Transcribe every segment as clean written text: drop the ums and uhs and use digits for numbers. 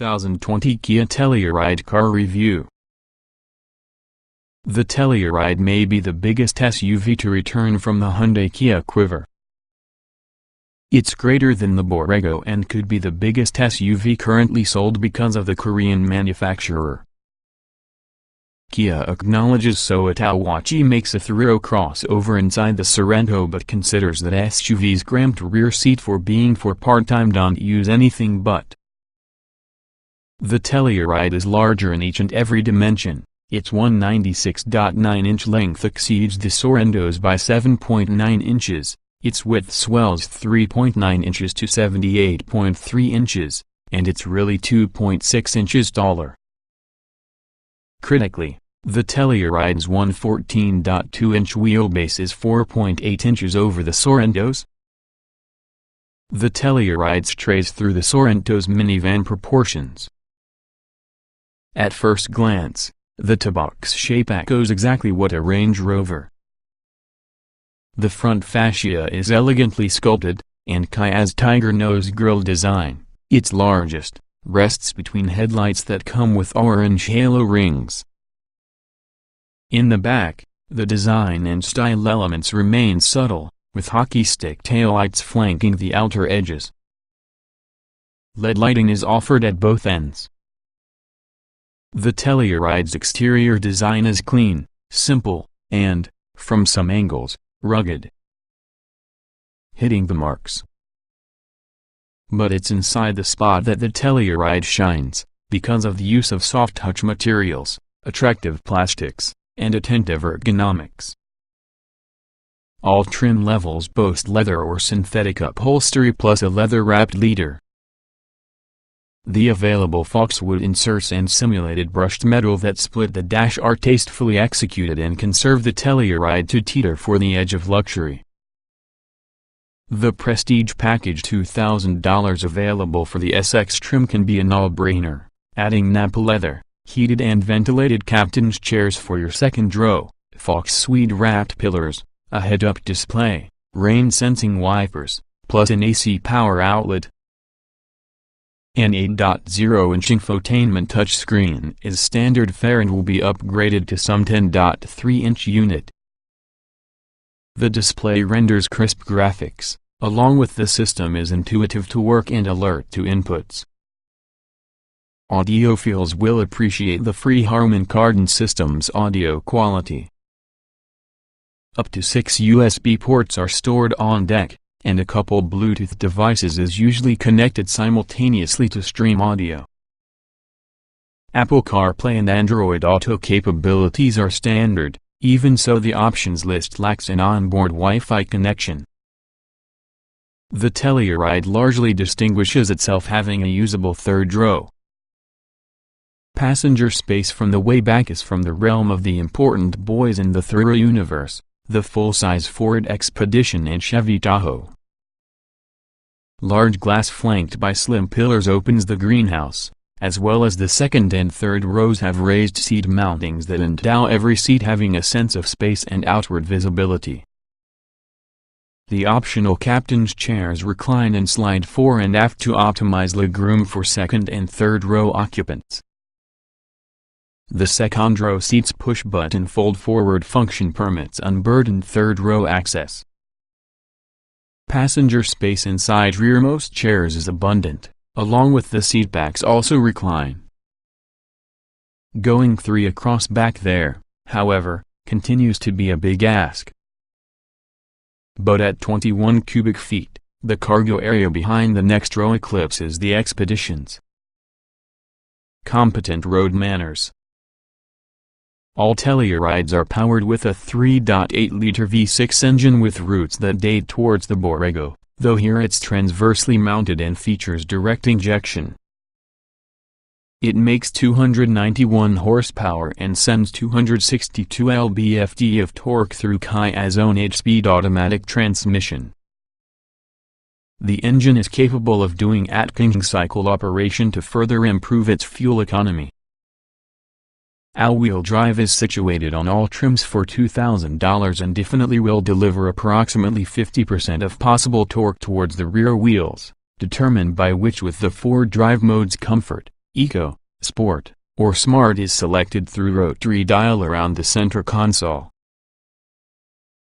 2020 Kia Telluride car review. The Telluride may be the biggest SUV to return from the Hyundai Kia quiver. It's greater than the Borrego and could be the biggest SUV currently sold because of the Korean manufacturer. Kia acknowledges Soatawachi makes a thorough crossover inside the Sorento but considers that SUV's cramped rear seat for being for part-time don't use anything but. The Telluride is larger in each and every dimension. Its 196.9-inch length exceeds the Sorento's by 7.9 inches, its width swells 3.9 inches to 78.3 inches, and it's really 2.6 inches taller. Critically, the Telluride's 114.2-inch wheelbase is 4.8 inches over the Sorento's. The Telluride strays through the Sorento's minivan proportions. At first glance, the T-box shape echoes exactly what a Range Rover. The front fascia is elegantly sculpted, and Kia's tiger nose grille design, its largest, rests between headlights that come with orange halo rings. In the back, the design and style elements remain subtle, with hockey stick taillights flanking the outer edges. LED lighting is offered at both ends. The Telluride's exterior design is clean, simple, and, from some angles, rugged. Hitting the marks. But it's inside the spot that the Telluride shines, because of the use of soft-touch materials, attractive plastics, and attentive ergonomics. All trim levels boast leather or synthetic upholstery plus a leather-wrapped leader. The available Foxwood inserts and simulated brushed metal that split the dash are tastefully executed and conserve the Telluride to teeter for the edge of luxury. The Prestige Package $2,000 available for the SX trim can be a no-brainer, adding Napa leather, heated and ventilated captain's chairs for your second row, Fox suede-wrapped pillars, a head-up display, rain-sensing wipers, plus an AC power outlet. An 8.0-inch infotainment touchscreen is standard fare and will be upgraded to some 10.3-inch unit. The display renders crisp graphics, along with the system is intuitive to work and alert to inputs. Audiophiles will appreciate the free Harman Kardon system's audio quality. Up to 6 USB ports are stored on deck, and a couple Bluetooth devices is usually connected simultaneously to stream audio. Apple CarPlay and Android Auto capabilities are standard, even so the options list lacks an onboard Wi-Fi connection. The Telluride largely distinguishes itself having a usable third row. Passenger space from the way back is from the realm of the important boys in the Thruway universe, the full-size Ford Expedition and Chevy Tahoe. Large glass flanked by slim pillars opens the greenhouse, as well as the second and third rows have raised seat mountings that endow every seat having a sense of space and outward visibility. The optional captain's chairs recline and slide fore and aft to optimize legroom for second and third row occupants. The second row seat's push-button fold-forward function permits unburdened third-row access. Passenger space inside rearmost chairs is abundant, along with the seatbacks also recline. Going 3 across back there, however, continues to be a big ask. But at 21 cubic feet, the cargo area behind the next row eclipses the Expedition's. Competent road manners. All Tellurides are powered with a 3.8-liter V6 engine with roots that date towards the Borrego, though here it's transversely mounted and features direct injection. It makes 291 horsepower and sends 262 lb-ft of torque through Kia's own 8-speed automatic transmission. The engine is capable of doing at-king cycle operation to further improve its fuel economy. All-wheel drive is situated on all trims for $2,000 and definitely will deliver approximately 50% of possible torque towards the rear wheels, determined by which with the 4 drive modes comfort, Eco, Sport, or Smart is selected through rotary dial around the center console.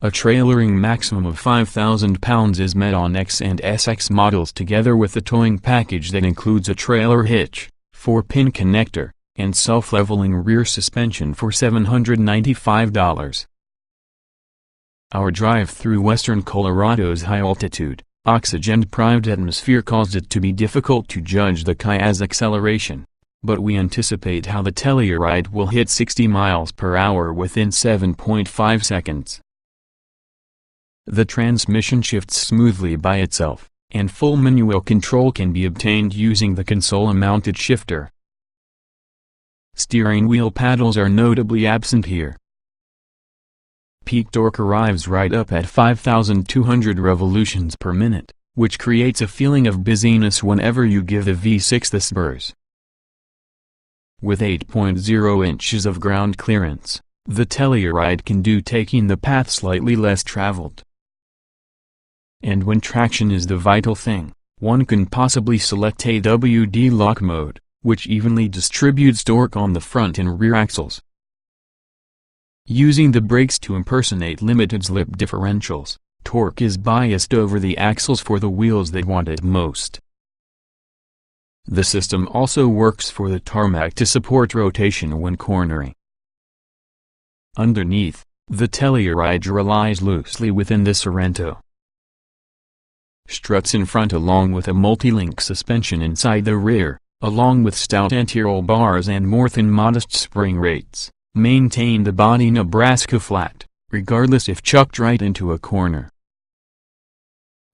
A trailering maximum of 5,000 pounds is met on X and SX models together with a towing package that includes a trailer hitch, 4-pin connector, and self-leveling rear suspension for $795. Our drive through western Colorado's high-altitude, oxygen-deprived atmosphere caused it to be difficult to judge the Kia's acceleration, but we anticipate how the Telluride will hit 60 miles per hour within 7.5 seconds. The transmission shifts smoothly by itself, and full manual control can be obtained using the console-mounted shifter. Steering wheel paddles are notably absent here. Peak torque arrives right up at 5,200 revolutions per minute, which creates a feeling of busyness whenever you give the V6 the spurs. With 8.0 inches of ground clearance, the Telluride can do taking the path slightly less traveled. And when traction is the vital thing, one can possibly select a WD lock mode, which evenly distributes torque on the front and rear axles. Using the brakes to impersonate limited slip differentials, torque is biased over the axles for the wheels that want it most. The system also works for the tarmac to support rotation when cornering. Underneath, the Telluride relies loosely within the Sorento. Struts in front along with a multi-link suspension inside the rear, along with stout anti-roll bars and more than modest spring rates, maintain the body Nebraska flat, regardless if chucked right into a corner.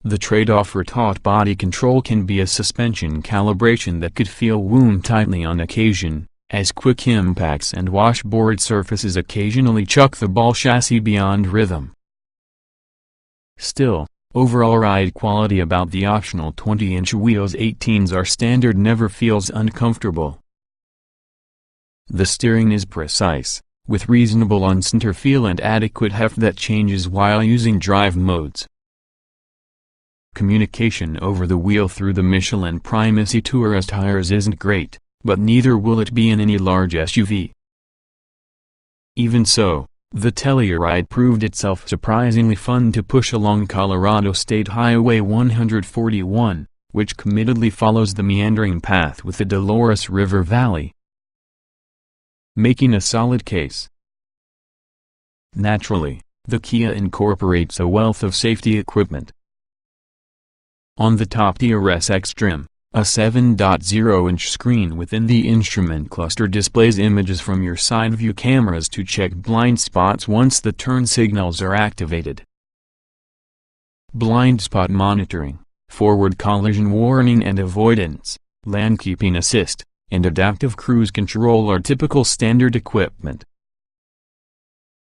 The trade-off for taut body control can be a suspension calibration that could feel wound tightly on occasion, as quick impacts and washboard surfaces occasionally chuck the ball chassis beyond rhythm. Still, overall ride quality about the optional 20-inch wheels 18s are standard never feels uncomfortable. The steering is precise, with reasonable on-center feel and adequate heft that changes while using drive modes. Communication over the wheel through the Michelin Primacy Tourist tires isn't great, but neither will it be in any large SUV. Even so, the Telluride proved itself surprisingly fun to push along Colorado State Highway 141, which committedly follows the meandering path with the Dolores River Valley, making a solid case. Naturally, the Kia incorporates a wealth of safety equipment. On the top-tier SX trim, a 7.0-inch screen within the instrument cluster displays images from your side view cameras to check blind spots once the turn signals are activated. Blind spot monitoring, forward collision warning and avoidance, lane keeping assist, and adaptive cruise control are typical standard equipment.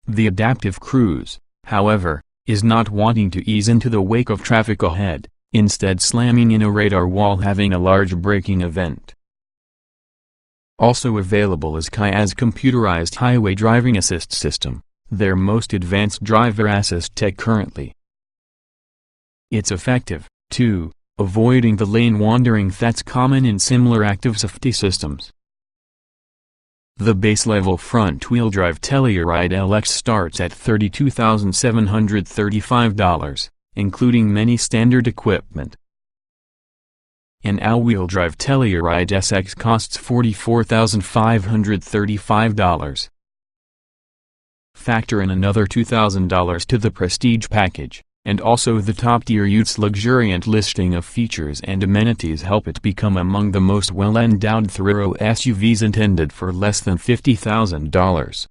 The adaptive cruise, however, is not wanting to ease into the wake of traffic ahead, instead slamming in a radar wall having a large braking event. Also available is Kia's computerized highway driving assist system, their most advanced driver assist tech currently. It's effective, too, avoiding the lane wandering that's common in similar active safety systems. The base-level front-wheel drive Telluride LX starts at $32,735. Including many standard equipment. An all-wheel drive Telluride SX costs $44,535. Factor in another $2,000 to the Prestige package, and also the top-tier Utes luxuriant listing of features and amenities help it become among the most well-endowed thorough SUVs intended for less than $50,000.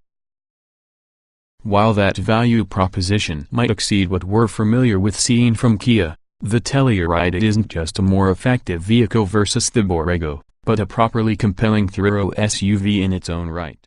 While that value proposition might exceed what we're familiar with seeing from Kia, the Telluride isn't just a more effective vehicle versus the Borrego, but a properly compelling thorough SUV in its own right.